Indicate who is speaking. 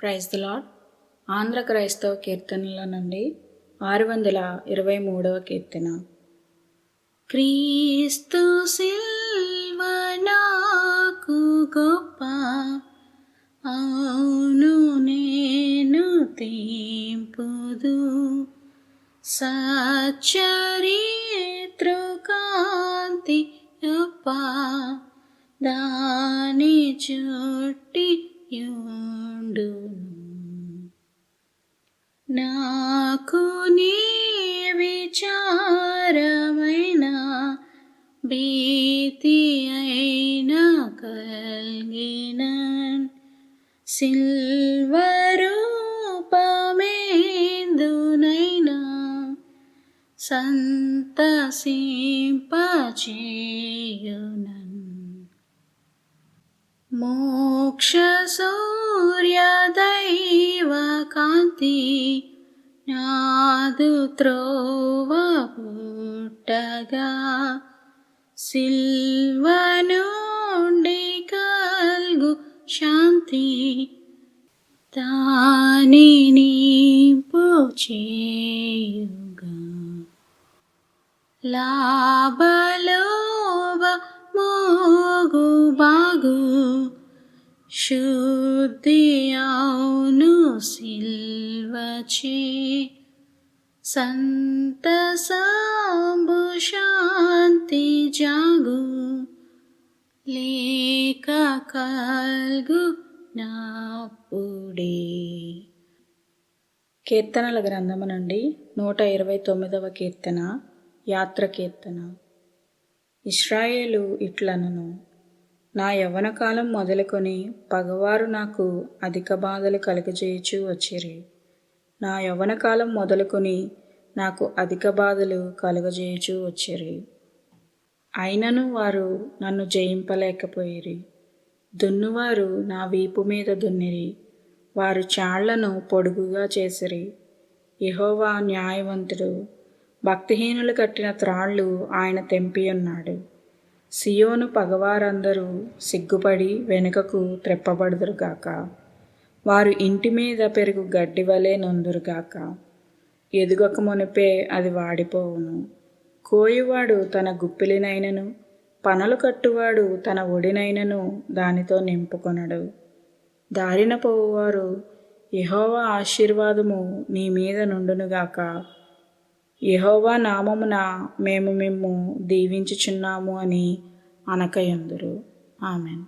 Speaker 1: Praise the lord. Andhra క్రైస్తవ కీర్తనల నుండి 623వ కీర్తన. క్రీస్తు సిల్వ నాకు గొప్ప, అవును నేను తీంపుదు, సచ్చరిత్రుకాంతి అప్ప దాని చుట్టి యుండును. నాకు నీ విచారమైన భీతి అయిన కలిగిన సిల్వరూపమేందునైనా సంతసింపచేయునన్. మోక్ష సూర్య దైవ కాంతి నాదు త్రోవ పుట్టగా, సిల్వ నుండి కల్గు శాంతి దానిని పోచేయుగా. లాభలోభ మోగు బాగు శుద్ధి అవును సిల్వచే, సంతసంబు శాంతి జాగు లేక కల్గు నాపుడే. కీర్తనల గ్రంథము నుండి 129వ కీర్తన. యాత్ర కీర్తన. ఇశ్రాయేలు ఇట్లనును, నా యవ్వన కాలం మొదలుకొని పగవారు నాకు అధిక బాధలు కలుగజేయుచూ వచ్చిరి. నా యవ్వన కాలం మొదలుకొని నాకు అధిక బాధలు కలుగజేయుచూ వచ్చిరి. అయినను వారు నన్ను జయింపలేకపోయిరి. దున్నువారు నా వీపు మీద దున్నిరి, వారు చాళ్లను పొడుగుగా చేసిరి. యెహోవా న్యాయవంతుడు, భక్తిహీనులు కట్టిన త్రాళ్ళు ఆయన తెంపియున్నాడు. సియోను పగవారందరూ సిగ్గుపడి వెనుకకు త్రెప్పబడుదురుగాక. వారు ఇంటి మీద పెరుగు గడ్డి వలె నొందురుగాక. ఎదుగక మునిపే అది వాడిపోవును. కోయువాడు తన గుప్పిలినైనను, పనలు కట్టువాడు తన ఒడినైనను దానితో నింపుకొనడు. దారిన పోవువారు, యెహోవా ఆశీర్వాదము నీ మీద నుండునుగాక, యెహోవా నామమున మేము మిమ్ము దీవించుచున్నాము అని అనకయుందురు. ఆమెన్.